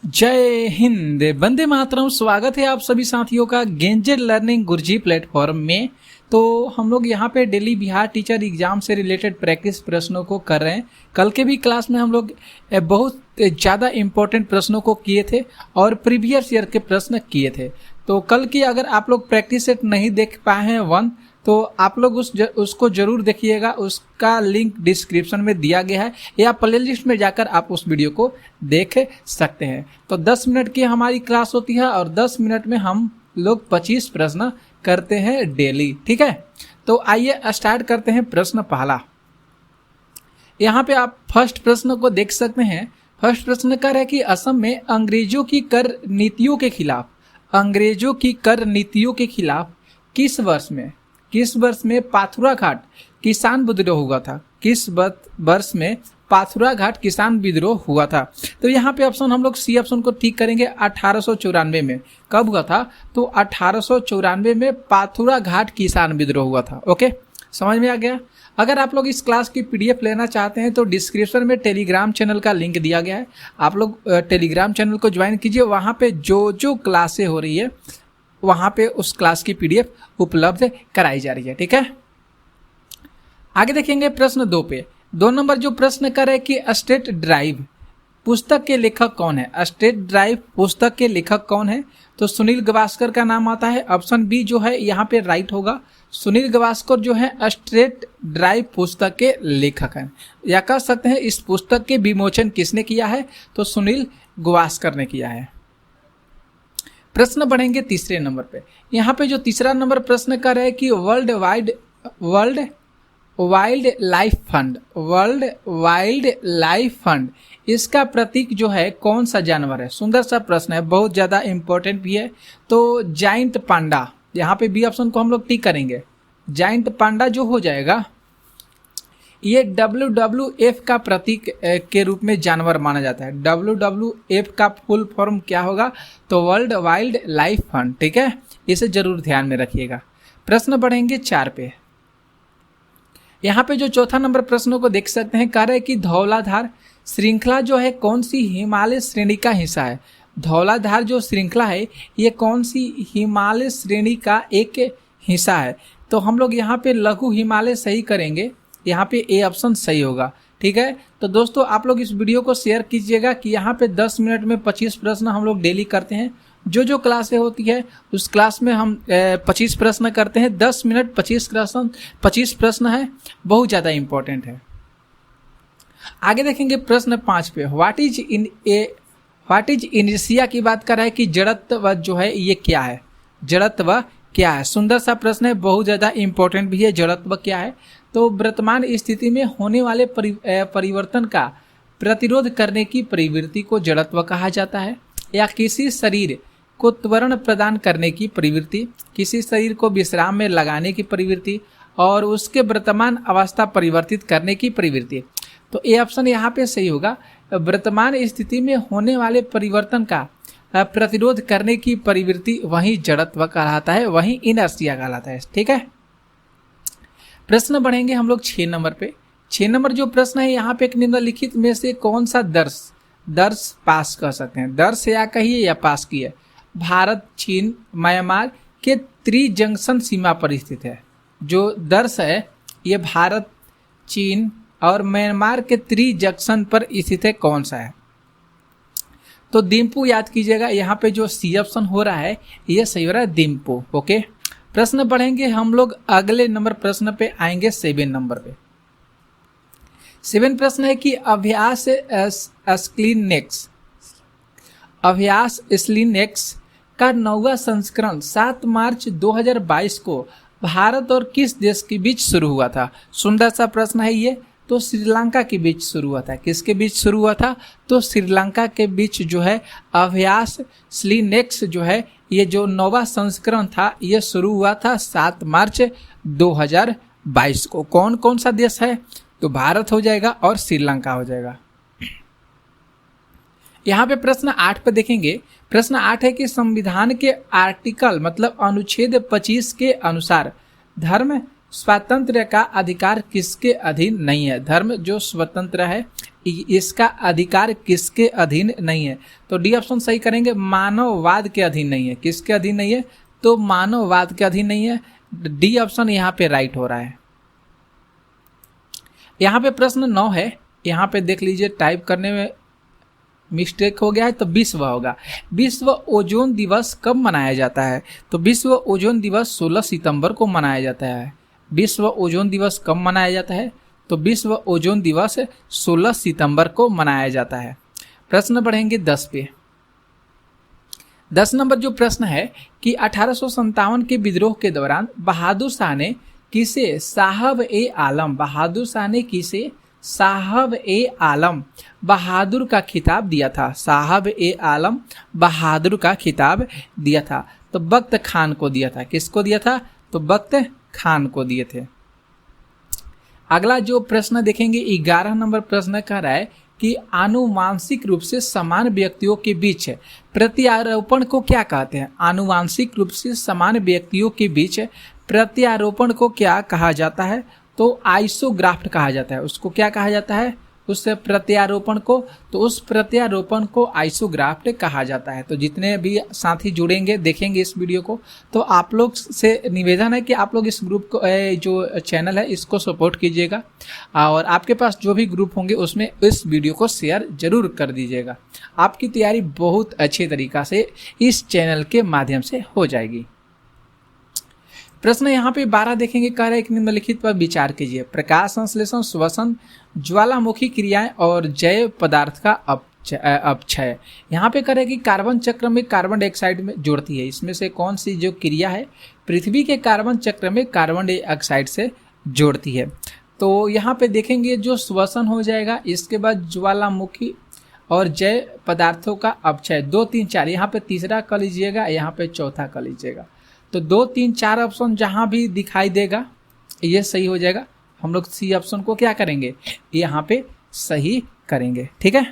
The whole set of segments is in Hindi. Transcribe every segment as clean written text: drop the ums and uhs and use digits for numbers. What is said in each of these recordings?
जय हिंद, वंदे मातरम। स्वागत है आप सभी साथियों का गेंजेट लर्निंग गुरुजी प्लेटफॉर्म में। तो हम लोग यहाँ पे डेली बिहार टीचर एग्जाम से रिलेटेड प्रैक्टिस प्रश्नों को कर रहे हैं। कल के भी क्लास में हम लोग बहुत ज़्यादा इम्पोर्टेंट प्रश्नों को किए थे और प्रीवियस ईयर के प्रश्न किए थे। तो कल की अगर आप लोग प्रैक्टिस सेट नहीं देख पाए हैं वन, तो आप लोग उसको जरूर देखिएगा। उसका लिंक डिस्क्रिप्शन में दिया गया है या प्ले लिस्ट में जाकर आप उस वीडियो को देख सकते हैं। तो 10 मिनट की हमारी क्लास होती है और 10 मिनट में हम लोग 25 प्रश्न करते हैं डेली। ठीक है, तो आइए स्टार्ट करते हैं। प्रश्न पहला, यहाँ पे आप फर्स्ट प्रश्न को देख सकते हैं। फर्स्ट प्रश्न कर है कि असम में अंग्रेजों की कर नीतियों के खिलाफ किस वर्ष में पाथुरा घाट किसान विद्रोह हुआ था? किस वर्ष में पाथुरा घाट किसान विद्रोह हुआ था? तो यहाँ पे ऑप्शन हम लोग सी ऑप्शन को ठीक करेंगे। 1894 में। कब हुआ था? तो 1894 में पाथुरा घाट किसान विद्रोह हुआ था। ओके, समझ में आ गया। अगर आप लोग इस क्लास की पीडीएफ लेना चाहते हैं तो डिस्क्रिप्शन में टेलीग्राम चैनल का लिंक दिया गया है। आप लोग टेलीग्राम चैनल को ज्वाइन कीजिए। वहाँ पे जो क्लासें हो रही है वहाँ पे उस क्लास की पीडीएफ उपलब्ध कराई जा रही है। ठीक है, आगे देखेंगे प्रश्न 2 पे। 2 नंबर जो प्रश्न कर है कि स्टेट ड्राइव पुस्तक के लेखक कौन है? स्टेट ड्राइव पुस्तक के लेखक कौन है? तो सुनील गावस्कर का नाम आता है। ऑप्शन बी जो है यहाँ पे राइट होगा। सुनील गावस्कर जो है स्टेट ड्राइव पुस्तक के लेखक हैं, या कह सकते हैं इस पुस्तक के विमोचन किसने किया है? तो सुनील गावस्कर ने किया है। प्रश्न बढ़ेंगे तीसरे नंबर पे। यहाँ पे जो तीसरा नंबर प्रश्न कर रहा है कि वर्ल्ड वाइल्ड लाइफ फंड इसका प्रतीक जो है कौन सा जानवर है? सुंदर सा प्रश्न है, बहुत ज़्यादा इंपॉर्टेंट भी है। तो जाइंट पांडा, यहाँ पे बी ऑप्शन को हम लोग टिक करेंगे। जाइंट पांडा जो हो जाएगा ये WWF का प्रतीक के रूप में जानवर माना जाता है। WWF का फुल फॉर्म क्या होगा? तो वर्ल्ड वाइल्ड लाइफ फंड। ठीक है, इसे जरूर ध्यान में रखिएगा। प्रश्न बढ़ेंगे 4 पे। यहाँ पे जो चौथा नंबर प्रश्नों को देख सकते हैं, कह रहे हैं कि धौलाधार श्रृंखला जो है कौन सी हिमालय श्रेणी का हिस्सा है? धौलाधार जो श्रृंखला है ये कौन सी हिमालय श्रेणी का एक हिस्सा है? तो हम लोग यहाँ पे लघु हिमालय सही करेंगे। यहाँ पे ए ऑप्शन सही होगा। ठीक है, तो दोस्तों आप लोग इस वीडियो को शेयर कीजिएगा कि यहाँ पे 10 मिनट में 25 प्रश्न हम लोग डेली करते हैं। जो क्लासें होती है उस क्लास में हम 25 प्रश्न करते हैं। 10 मिनट 25 प्रश्न है, बहुत ज़्यादा इंपॉर्टेंट है। आगे देखेंगे प्रश्न 5 पे। व्हाट इज इनर्शिया की बात कर रहा है कि जड़त्व जो है ये क्या है? जड़त्व क्या है? सुंदर सा प्रश्न है, बहुत ज़्यादा इंपॉर्टेंट भी है। जड़त्व क्या है? तो वर्तमान स्थिति में होने वाले परिवर्तन का प्रतिरोध करने की प्रवृत्ति को जड़त्व कहा जाता है, या किसी शरीर को त्वरण प्रदान करने की प्रवृत्ति, किसी शरीर को विश्राम में लगाने की प्रवृत्ति और उसके वर्तमान अवस्था परिवर्तित करने की प्रवृत्ति। तो ए ऑप्शन यहाँ पे सही होगा। वर्तमान स्थिति में होने वाले परिवर्तन का प्रतिरोध करने की प्रवृत्ति वही जड़त्व कहलाता है, वही इनर्शिया कहलाता है। ठीक है, प्रश्न बढ़ेंगे हम लोग 6 नंबर पे। 6 नंबर जो प्रश्न है यहाँ पे, एक निम्नलिखित में से कौन सा दर्श पास कर सकते हैं? दर्श या कहिए या पास किए। भारत, चीन, म्यांमार के त्रिजंक्शन सीमा पर स्थित है। जो दर्श है ये भारत, चीन और म्यांमार के त्रिजंक्शन पर स्थित है, कौन सा है? तो दिम्पू याद कीजिएगा। यहाँ पे जो सी ऑप्शन हो रहा है ये सही हो रहा है, दिम्पू। ओके, प्रश्न बढ़ेंगे हम लोग अगले नंबर प्रश्न पे आएंगे 7 नंबर पे। 7 प्रश्न है कि अभ्यास स्लिनेक्स का 9वां संस्करण 7 मार्च 2022 को भारत और किस देश के बीच शुरू हुआ था? सुंदर सा प्रश्न है ये। तो श्रीलंका के बीच शुरू हुआ था। किसके बीच शुरू हुआ था? तो श्रीलंका के बीच जो है अभ्यास स्लिनेक्स जो है ये जो 9वां संस्करण था ये शुरू हुआ था 7 मार्च 2022 को। कौन कौन सा देश है? तो भारत हो जाएगा और श्रीलंका हो जाएगा। यहाँ पे प्रश्न 8 पे देखेंगे। प्रश्न 8 है कि संविधान के आर्टिकल मतलब अनुच्छेद 25 के अनुसार धर्म स्वातंत्र्य का अधिकार किसके अधीन नहीं है? धर्म जो स्वतंत्र है इसका अधिकार किसके अधीन नहीं है? तो डी ऑप्शन सही करेंगे, मानववाद के अधीन नहीं है। किसके अधीन नहीं है? तो मानववाद के अधीन नहीं है। डी ऑप्शन यहाँ पे राइट हो रहा है। यहाँ पे प्रश्न 9 है, यहाँ पे देख लीजिए, टाइप करने में मिस्टेक हो गया है तो विश्व होगा। विश्व ओजोन दिवस कब मनाया जाता है? तो विश्व ओजोन दिवस 16 सितंबर को मनाया जाता है। विश्व ओजोन दिवस कब मनाया जाता है? तो विश्व ओजोन दिवस 16 सितंबर को मनाया जाता है। प्रश्न बढ़ेंगे 10 पे। 10 नंबर जो प्रश्न है कि 1857 के विद्रोह के दौरान बहादुर शाह ने किसे साहब ए आलम, बहादुर शाह ने किसे साहब ए आलम बहादुर का खिताब दिया था? साहब ए आलम बहादुर का खिताब दिया था। तो बख्त खान को दिया था। किसको दिया था? तो बख्त खान को दिए थे। अगला जो प्रश्न देखेंगे 11 नंबर प्रश्न कह रहा है कि आनुवांशिक रूप से समान व्यक्तियों के बीच प्रत्यारोपण को क्या कहते हैं? आनुवांशिक रूप से समान व्यक्तियों के बीच प्रत्यारोपण को क्या कहा जाता है? तो आइसोग्राफ्ट कहा जाता है। उसको क्या कहा जाता है? उस प्रत्यारोपण को, तो उस प्रत्यारोपण को आइसोग्राफ्ट कहा जाता है। तो जितने भी साथी जुड़ेंगे, देखेंगे इस वीडियो को, तो आप लोग से निवेदन है कि आप लोग इस ग्रुप को, जो चैनल है, इसको सपोर्ट कीजिएगा और आपके पास जो भी ग्रुप होंगे उसमें इस वीडियो को शेयर जरूर कर दीजिएगा। आपकी तैयारी बहुत अच्छे तरीक़ा से इस चैनल के माध्यम से हो जाएगी। प्रश्न यहाँ पे 12 देखेंगे, कह रहे हैं कि निम्नलिखित पर विचार कीजिए। प्रकाश संश्लेषण, श्वसन, ज्वालामुखी क्रियाएं और जैव पदार्थ का अपक्षय। यहाँ पे कह रहे हैं कि कार्बन चक्र में कार्बन डाइऑक्साइड में जोड़ती है। इसमें से कौन सी जो क्रिया है पृथ्वी के कार्बन चक्र में कार्बन डाइऑक्साइड से जोड़ती है? तो यहाँ पे देखेंगे जो श्वसन हो जाएगा, इसके बाद ज्वालामुखी और जैव पदार्थों का अपक्षय। 2, 3, 4, यहाँ पे तीसरा कर लीजिएगा, यहाँ पे चौथा कर लीजिएगा। तो 2, 3, 4 ऑप्शन जहां भी दिखाई देगा ये सही हो जाएगा। हम लोग सी ऑप्शन को क्या करेंगे? यहाँ पे सही करेंगे। ठीक है,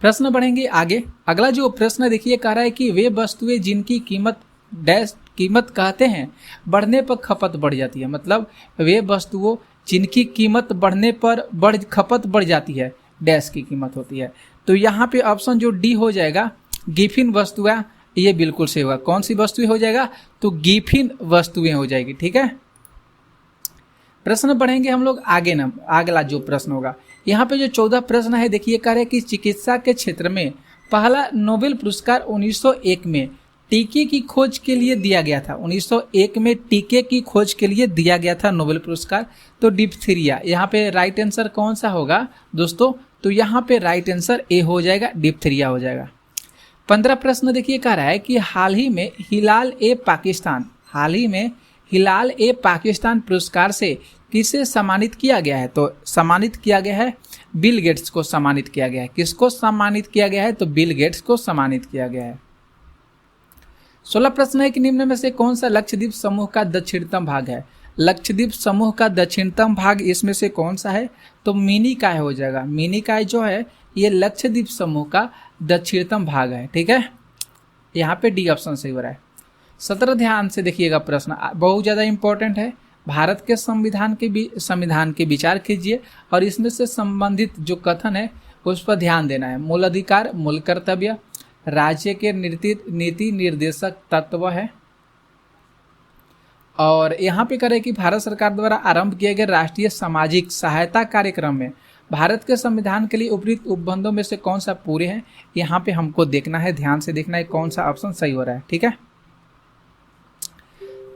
प्रश्न बढ़ेंगे आगे। अगला जो प्रश्न देखिए, कह रहा है कि वे वस्तुएं जिनकी कीमत डैश कीमत कहते हैं बढ़ने पर खपत बढ़ जाती है। मतलब वे वस्तुओं जिनकी कीमत बढ़ने पर खपत बढ़ जाती है, डैश की कीमत होती है। तो यहाँ पे ऑप्शन जो डी हो जाएगा, गिफिन वस्तुएं, ये बिल्कुल सही होगा। कौन सी वस्तुएं हो जाएगा? तो गिफिन वस्तुएं हो जाएगी। ठीक है, प्रश्न पढ़ेंगे हम लोग आगे ना। अगला जो प्रश्न होगा, यहाँ पे जो 14 प्रश्न है, देखिए कह रहे हैं कि चिकित्सा के क्षेत्र में पहला नोबेल पुरस्कार 1901 में टीके की खोज के लिए दिया गया था। 1901 में टीके की खोज के लिए दिया गया था नोबेल पुरस्कार। तो डिप्थीरिया, यहाँ पे राइट आंसर कौन सा होगा दोस्तों? तो यहाँ पे राइट आंसर ए हो जाएगा, डिप्थीरिया हो जाएगा। 15 प्रश्न देखिए कह रहा है कि हाल ही में हिलाल ए पाकिस्तान पुरस्कार से किसे सम्मानित किया गया है? तो सम्मानित किया गया है बिल गेट्स को सम्मानित किया गया है। किसको सम्मानित किया गया है? तो बिल गेट्स को सम्मानित किया गया है। 16 प्रश्न है कि निम्न में से कौन सा लक्षद्वीप समूह का दक्षिणतम भाग है? लक्षद्वीप समूह का दक्षिणतम भाग इसमें से कौन सा है? तो मिनिकॉय हो जाएगा। मिनिकॉय जो है ये लक्षद्वीप समूह का दक्षिणतम भाग है। ठीक है, यहाँ पे डी ऑप्शन सही हो रहा है। 17 ध्यान से देखिएगा, प्रश्न बहुत ज़्यादा इंपॉर्टेंट है। भारत के संविधान के विचार कीजिए और इसमें से संबंधित जो कथन है उस पर ध्यान देना है। मूल अधिकार, मूल कर्तव्य, राज्य के नीति निर्देशक तत्व है। और यहाँ पे करें कि भारत सरकार द्वारा आरंभ किए गए राष्ट्रीय सामाजिक सहायता कार्यक्रम में भारत के संविधान के लिए उपयुक्त उपबंधों में से कौन सा पूरे हैं? यहाँ पे हमको देखना है, ध्यान से देखना है कौन सा ऑप्शन सही हो रहा है। ठीक है,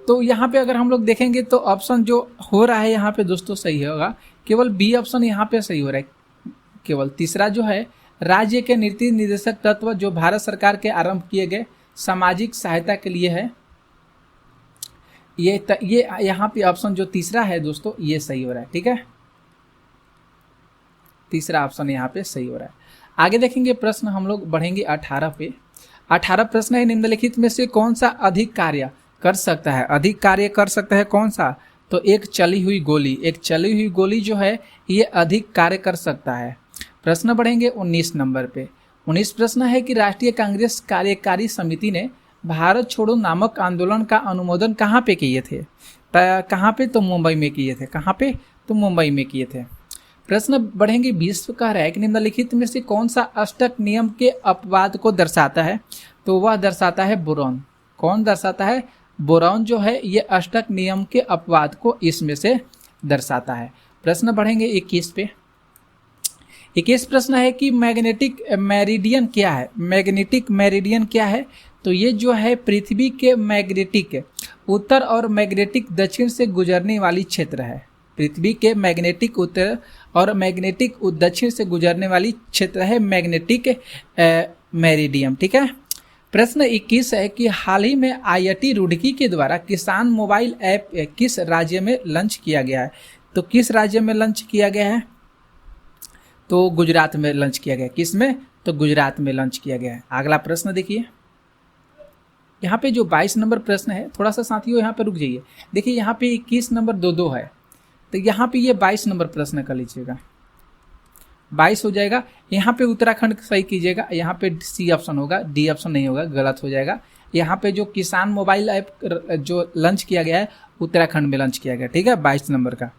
तो यहाँ पे अगर हम लोग देखेंगे तो ऑप्शन जो हो रहा है यहाँ पे दोस्तों सही होगा, केवल बी ऑप्शन यहाँ पे सही हो रहा है। केवल तीसरा जो है राज्य के नीति निर्देशक तत्व जो भारत सरकार के आरंभ किए गए सामाजिक सहायता के लिए है, ये यहाँ पे ऑप्शन जो तीसरा है दोस्तों ये सही हो रहा है। ठीक है, तीसरा ऑप्शन यहाँ पे सही हो रहा है। आगे देखेंगे प्रश्न हम लोग बढ़ेंगे 18 पे। 18 प्रश्न है, निम्नलिखित में से कौन सा अधिक कार्य कर सकता है? अधिक कार्य कर सकता है कौन सा? तो एक चली हुई गोली जो है ये अधिक कार्य कर सकता है। प्रश्न बढ़ेंगे 19 नंबर पे। 19 प्रश्न है कि राष्ट्रीय कांग्रेस कार्यकारी समिति ने भारत छोड़ो नामक आंदोलन का अनुमोदन कहाँ पे किए थे? कहाँ पे? तो मुंबई में किए थे। कहाँ पे? तो मुंबई में किए थे। प्रश्न बढ़ेंगे 20 का है कि निम्नलिखित में से कौन सा अष्टक नियम के अपवाद को दर्शाता है? तो वह दर्शाता है बोरॉन। कौन दर्शाता है? बोरॉन जो है ये अष्टक नियम के अपवाद को इसमें से दर्शाता है। प्रश्न बढ़ेंगे 21 पे। 21 प्रश्न है कि मैग्नेटिक मेरिडियन क्या है? मैग्नेटिक मेरिडियन क्या है? तो ये जो है पृथ्वी के मैग्नेटिक उत्तर और मैग्नेटिक दक्षिण से गुजरने वाली क्षेत्र है। पृथ्वी के मैग्नेटिक उत्तर और मैग्नेटिक दक्षिण से गुजरने वाली क्षेत्र है मैग्नेटिक मेरिडियम। ठीक है। प्रश्न 21 है कि हाल ही में IIT रुड़की के द्वारा किसान मोबाइल ऐप किस राज्य में लॉन्च किया गया है? तो किस राज्य में लॉन्च किया गया है? तो गुजरात में लॉन्च किया गया। किस में? तो गुजरात में लॉन्च किया गया है। अगला प्रश्न देखिए, यहाँ पे जो 22 नंबर प्रश्न है, थोड़ा सा साथियों यहाँ पे रुक जाइए। देखिए यहाँ पे 21 नंबर 2 है, तो यहाँ पे ये 22 नंबर प्रश्न कर लीजिएगा, 22 हो जाएगा। यहाँ पे उत्तराखंड सही कीजिएगा, यहाँ पे C ऑप्शन होगा, D ऑप्शन नहीं होगा, गलत हो जाएगा। यहाँ पे जो किसान मोबाइल ऐप जो लॉन्च किया गया है उत्तराखंड में लॉन्च किया गया। ठीक है, 22 नंबर का।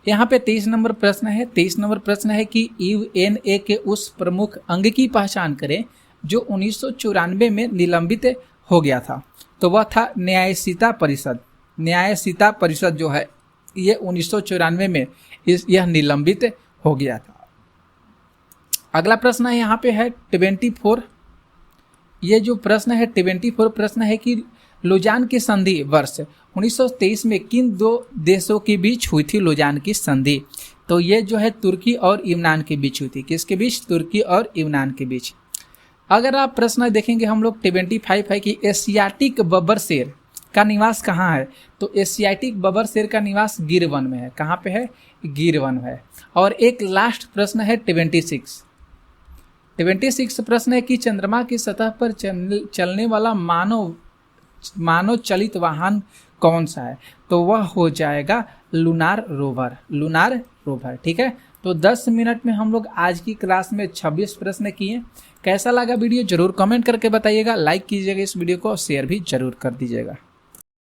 यहाँ पे 23 नंबर प्रश्न है। 23 नंबर प्रश्न है कि UNA के उस प्रमुख अंग की पहचान करें जो 1994 में निलंबित हो गया था। तो वह था न्यायशीता परिषद। न्यायशीता परिषद जो है ये 1994 में यह निलंबित हो गया था। अगला प्रश्न है यहाँ पे है 24। ये जो प्रश्न है 24 प्रश्न है कि लुजान की संधि वर्ष 1923 में किन 2 देशों के बीच हुई थी? लुजान की संधि तो ये जो है तुर्की और यूनान के बीच हुई थी। किसके बीच? तुर्की और यूनान के बीच। अगर आप प्रश्न देखेंगे हम लोग 25 है कि एशियाटिक बब्बर शेर का निवास कहाँ है? तो एशियाटिक बब्बर शेर का निवास गिर वन में है। कहाँ पे है? गिर वन है। और एक लास्ट प्रश्न है 26 प्रश्न है कि चंद्रमा की सतह पर चलने वाला मानव चलित वाहन कौन सा है? तो वह हो जाएगा लूनार रोवर। ठीक है, तो 10 मिनट में हम लोग आज की क्लास में 26 प्रश्न किए। कैसा लगा वीडियो जरूर कमेंट करके बताइएगा, लाइक कीजिएगा इस वीडियो को और शेयर भी जरूर कर दीजिएगा।